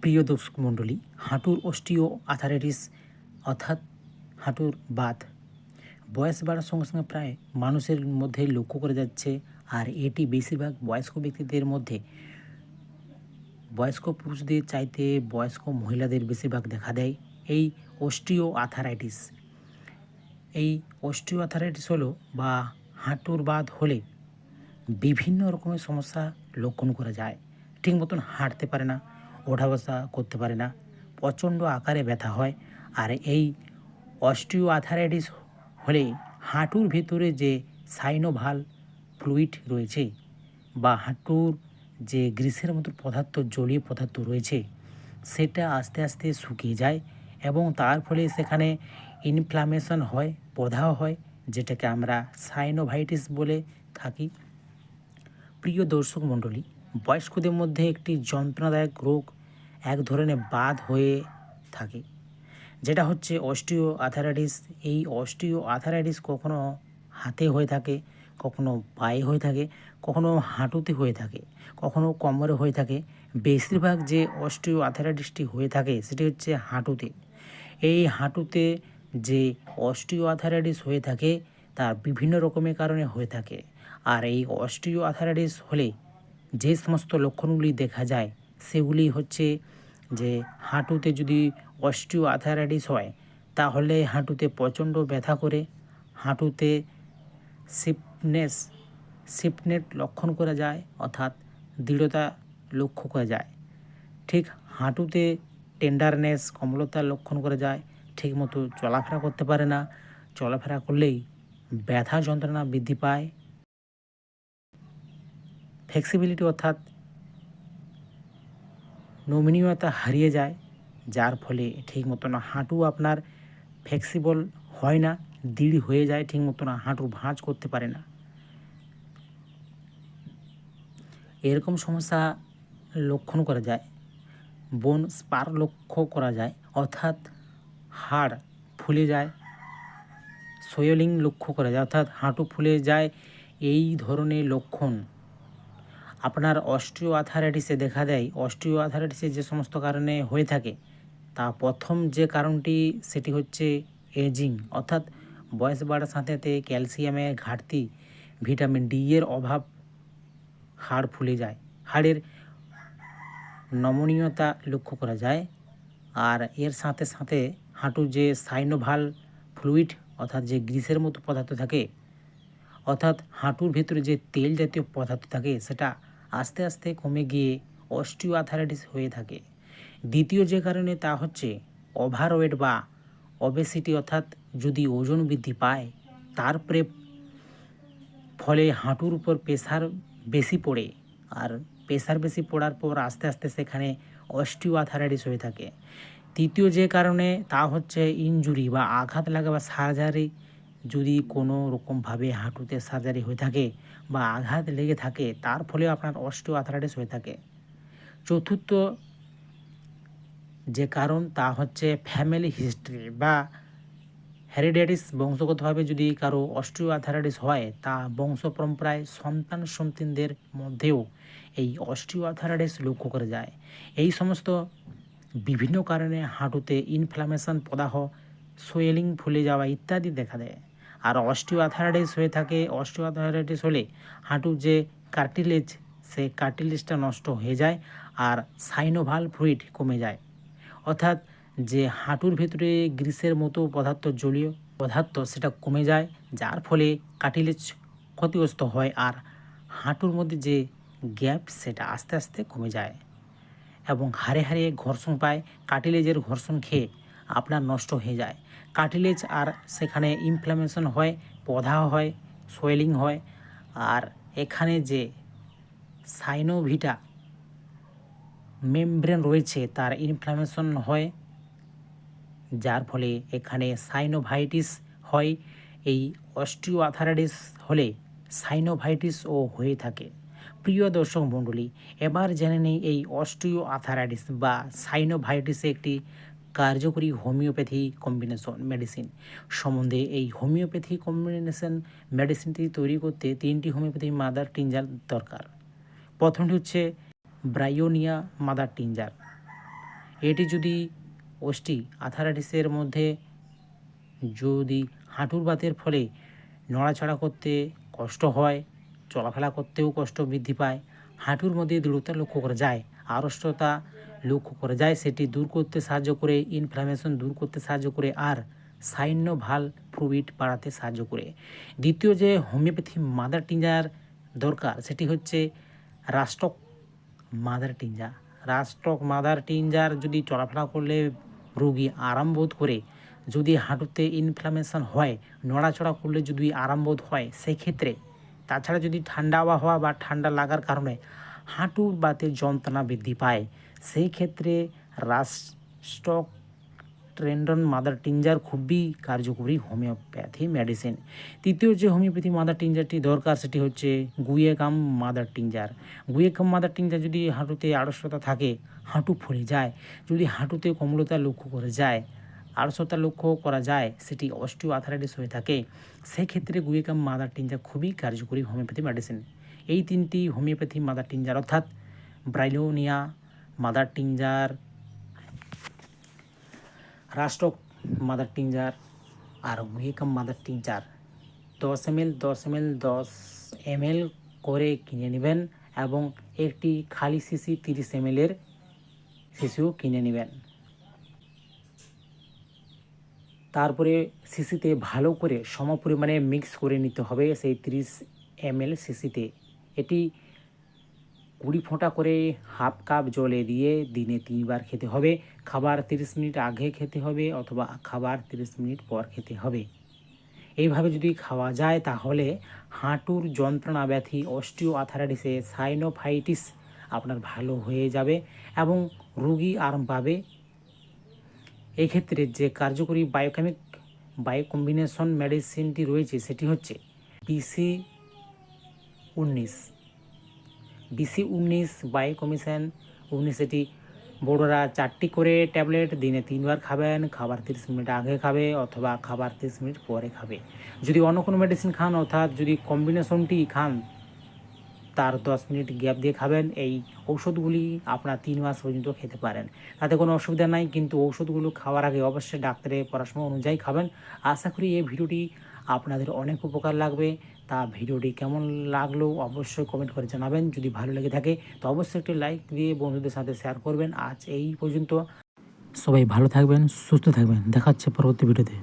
প্রিয় দর্শক মণ্ডলী, হাঁটুর অস্টিও আথারাইটিস অর্থাৎ হাঁটুর বাত বয়স বাড়ার সঙ্গে সঙ্গে প্রায় মানুষের মধ্যে লক্ষ্য করে যাচ্ছে। আর এটি বেশিরভাগ বয়স্ক ব্যক্তিদের মধ্যে, বয়স্ক পুরুষদের চাইতে বয়স্ক মহিলাদের বেশিরভাগ দেখা দেয় এই অস্টিও আথারাইটিস। এই অস্টিও আথারাইটিস হলো বা হাঁটুর বাত হলে বিভিন্ন রকমের সমস্যা লক্ষণ করা যায়। ঠিক মতন হাঁটতে পারে না, ওঠা বসা করতে পারে না, প্রচণ্ড আকারে ব্যথা হয়। আর এই অস্টিও আথারাইটিস হলে হাঁটুর ভেতরে যে সাইনোভাল ফ্লুইড রয়েছে বা হাঁটুর যে গ্রিসের মতো পদার্থ, জলীয় পদার্থ রয়েছে, সেটা আস্তে আস্তে শুকিয়ে যায় এবং তার ফলে সেখানে ইনফ্লামেশন হয়, প্রদাহ হয়, যেটাকে আমরা সাইনোভাইটিস বলে থাকি। প্রিয় দর্শক মণ্ডলী, বয়স্কদের মধ্যে একটি যন্ত্রণাদায়ক রোগ, এক ধরনের বাত হয়ে থাকে, যেটা হচ্ছে অস্টিও আথারাইটিস। এই অস্টিও আথারাইটিস কখনো হাতে হয়ে থাকে, কখনো পায়ে হয়ে থাকে, কখনো হাঁটুতে হয়ে থাকে, কখনো কোমরে হয়ে থাকে। বেশিরভাগ যে অস্টিও আথারাইটিসটি হয়ে থাকে সেটি হচ্ছে হাঁটুতে। এই হাঁটুতে যে অস্টিও আথারাইটিস হয়ে থাকে তার বিভিন্ন রকমের কারণে হয়ে থাকে। আর এই অস্টিও আথারাইটিস হলে যে সমস্ত লক্ষণগুলি দেখা যায় সেগুলি হচ্ছে যে হাঁটুতে যদি অস্টিও আথারাইটিস হয় তাহলে হাঁটুতে প্রচণ্ড ব্যথা করে, হাঁটুতে সিপনেট লক্ষণ করা যায়, অর্থাৎ দৃঢ়তা লক্ষ্য করা যায়। ঠিক হাঁটুতে টেন্ডারনেস, কোমলতার লক্ষণ করা যায়। ঠিকমতো চলাফেরা করতে পারে না, চলাফেরা করলেই ব্যথা যন্ত্রণা বৃদ্ধি পায়। ফ্লেক্সিবিলিটি অর্থাৎ নমনীয়তা হারিয়ে যায়, যার ফলে ঠিক মতন হাঁটু আপনার ফ্লেক্সিবল হয় না, দৃঢ় হয়ে যায়, ঠিক মতন হাঁটু ভাঁজ করতে পারে না। এরকম সমস্যা লক্ষণ করা যায়। বোন স্পার লক্ষ্য করা যায়, অর্থাৎ হাড় ফুলে যায়। সোয়েলিং লক্ষ্য করা যায়, অর্থাৎ হাঁটু ফুলে যায়। এই ধরনের লক্ষণ আপনার অস্টিও আথারাইটিসে দেখা দেয়। অস্টিও আথারাইটিসে যে সমস্ত কারণে হয়ে থাকে, তা প্রথম যে কারণটি সেটি হচ্ছে এজিং, অর্থাৎ বয়স বাড়ার সাথে সাথে ক্যালসিয়ামের ঘাটতি, ভিটামিন ডি এর অভাব, হাড় ফুলে যায়, হাড়ের নমনীয়তা লক্ষ্য করা যায়। আর এর সাথে সাথে হাঁটুর যে সাইনোভাল ফ্লুইড, অর্থাৎ যে গ্রিসের মতো পদার্থ থাকে, অর্থাৎ হাঁটুর ভেতরে যে তেল জাতীয় পদার্থ থাকে, সেটা আস্তে আস্তে কমে গিয়ে অস্টিও আথারাইটিস হয়ে থাকে। দ্বিতীয় যে কারণে তা হচ্ছে ওভারওয়েট বা ওবেসিটি, অর্থাৎ যদি ওজন বৃদ্ধি পায় তারপরে ফলে হাঁটুর উপর প্রেশার বেশি পড়ে, আর প্রেশার বেশি পড়ার পর আস্তে আস্তে সেখানে অস্টিও আথারাইটিস হয়ে থাকে। তৃতীয় যে কারণে তা হচ্ছে ইনজুরি বা আঘাত লাগা বা সার্জারি, যদি কোনো রকমভাবে হাঁটুতে সার্জারি হয়ে থাকে বা আঘাত লেগে থাকে তার ফলে আপনার অস্টিও আথারাইটিস হয়ে থাকে। চতুর্থ যে কারণ তা হচ্ছে ফ্যামিলি হিস্ট্রি বা হেরিডিটিস, বংশগতভাবে যদি কারো অস্টিও আথারাইটিস হয় তা বংশ পরম্পরায় সন্তানদের মধ্যেও এই অস্টিও আথারাইটিস লক্ষ্য করা যায়। এই সমস্ত বিভিন্ন কারণে হাঁটুতে ইনফ্লামেশন, প্রদাহ, সোয়েলিং, ফুলে যাওয়া ইত্যাদি দেখা দেয়। আর অস্টিও আথারাইটিস হয়ে থাকে, অস্টিও আথারাইটিস হলে হাঁটুর যে কার্টিলেজ, সেই কার্টিলেজটা নষ্ট হয়ে যায় আর সাইনোভাল ফ্লুইড কমে যায়, অর্থাৎ যে হাঁটুর ভেতরে গ্রিসের মতো পদার্থ, জলীয় পদার্থ, সেটা কমে যায়, যার ফলে কার্টিলেজ ক্ষতিগ্রস্ত হয় আর হাঁটুর মধ্যে যে গ্যাপ সেটা আস্তে আস্তে কমে যায় এবং হাড়ে হাড়ে ঘর্ষণ পায়। কার্টিলেজের ঘর্ষণ খেয়ে আপনার নষ্ট হয়ে যায় কার্টিলেজ, আর সেখানে ইনফ্লামেশন হয়, প্রদাহ হয়, সোয়েলিং হয়। আর এখানে যে সাইনোভিটা মেমব্রেন রয়েছে তার ইনফ্লামেশন হয়, যার ফলে এখানে সাইনোভাইটিস হয়। এই অস্টিও আথারাইটিস হলে সাইনোভাইটিসও হয়ে থাকে। প্রিয় দর্শক মণ্ডলী, এবার জেনে নেই এই অস্টিও আথারাইটিস বা সাইনোভাইটিসে একটি কার্যকরী হোমিওপ্যাথি কম্বিনেশন মেডিসিন সম্বন্ধে। এই হোমিওপ্যাথি কম্বিনেশন মেডিসিনটি তৈরি করতে 3টি হোমিওপ্যাথি মাদার টিনজার দরকার। প্রথমটি হচ্ছে ব্রায়োনিয়া মাদার টিনজার, এটি যদি অস্টি আথারাইটিসের মধ্যে যদি হাঁটুর বাতের ফলে নড়াচড়া করতে কষ্ট হয়, চলাফেরা করতেও কষ্ট বৃদ্ধি পায়, হাঁটুর মধ্যে দৃঢ়তা লক্ষ্য করা যায়, আড়ষ্টতা লক্ষ্য করা যায়, সেটি দূর করতে সাহায্য করে, ইনফ্লামেশন দূর করতে সাহায্য করে, আর সাইনোভাল ফ্লুইড বাড়াতে সাহায্য করে। দ্বিতীয় যে হোমিওপ্যাথি মাদার টিঞ্জার দরকার সেটি হচ্ছে রাস্টক মাদার টিঞ্জার। রাস্টক মাদার টিঞ্জার যদি চলাফেরা করলে রোগী আরাম বোধ করে, যদি হাঁটুতে ইনফ্লামেশন হয়, নড়াচড়া করলে যদি আরাম বোধ হয়, সেই ক্ষেত্রে তাছাড়া যদি ঠান্ডা আবহাওয়া বা ঠান্ডা লাগার কারণে হাঁটুর বাতের যন্ত্রণা বৃদ্ধি পায়, সেই ক্ষেত্রে রাস্টক ট্রেন্ডন মাদার টিঞ্জার খুবই কার্যকরী হোমিওপ্যাথি মেডিসিন। তৃতীয় যে হোমিওপ্যাথি মাদার টিঞ্জারটি দরকার সেটি হচ্ছে গুয়েকাম মাদার টিঞ্জার। গুয়েকাম মাদার টিঞ্জার যদি হাঁটুতে আড়ষ্টতা থাকে, হাঁটু ফুলে যায়, যদি হাঁটুতে কোমলতা লক্ষ্য করা যায়, আড়ষ্টতা লক্ষ্য করা যায়, সেটি অস্টিও আথারাইটিস হয়ে থাকে, সেক্ষেত্রে গুয়েকাম মাদার টিঞ্জার খুবই কার্যকরী হোমিওপ্যাথি মেডিসিন। এই তিনটি হোমিওপ্যাথি মাদার টিঞ্জার অর্থাৎ ব্রাইলোনিয়া মাদার টিঞ্জার, রাস্টক মাদার টিঞ্জার আর গুয়েকাম মাদার টিঞ্জার 10 ml করে কিনে নেবেন এবং একটি খালি শিশি 30 ml শিশিও কিনে নেবেন। তারপরে শিশিতে ভালো করে সমপরিমাণে মিক্স করে নিতে হবে সেই 30 ml শিশিতে। এটি 20 ফোঁটা করে হাফ কাপ জলে দিয়ে দিনে 3 বার খেতে হবে। খাবার 30 মিনিট আগে খেতে হবে অথবা খাবার 30 মিনিট পর খেতে হবে। এইভাবে যদি খাওয়া যায় তাহলে হাঁটুর যন্ত্রণা ব্যাধি অস্টিও আথারাইটিসে সাইনোফাইটিস আপনার ভালো হয়ে যাবে এবং রোগী আরাম পাবে। এক্ষেত্রে যে কার্যকরী বায়োকম্বিনেশন মেডিসিনটি রয়েছে সেটি হচ্ছে BC19 বায়োকম্বিনেশন 19। এটি বড়রা 4টি করে ট্যাবলেট দিনে 3 বার খাবেন, খাবার 30 মিনিট আগে খাবে অথবা খাবার 30 মিনিট পরে খাবে। যদি অন্য কোনো মেডিসিন খান অর্থাৎ যদি কম্বিনেশনটি খান তার 10 মিনিট গ্যাপ দিয়ে খাবেন। এই ঔষধগুলি আপনার 3 মাস পর্যন্ত খেতে পারেন, তাতে কোনো অসুবিধা নাই, কিন্তু ঔষধগুলো খাওয়ার আগে অবশ্যই ডাক্তারের পরামর্শ অনুযায়ী খাবেন। আশা করি এই ভিডিওটি আপনাদের অনেক উপকার লাগবে। তা ভিডিওটি কেমন লাগলো অবশ্যই কমেন্ট করে জানাবেন। যদি ভালো লেগে থাকে তো অবশ্যই একটি লাইক দিয়ে বন্ধুদের সাথে শেয়ার করবেন। আজ এই পর্যন্ত, সবাই ভালো থাকবেন, সুস্থ থাকবেন, দেখা হচ্ছে পরবর্তী ভিডিওতে।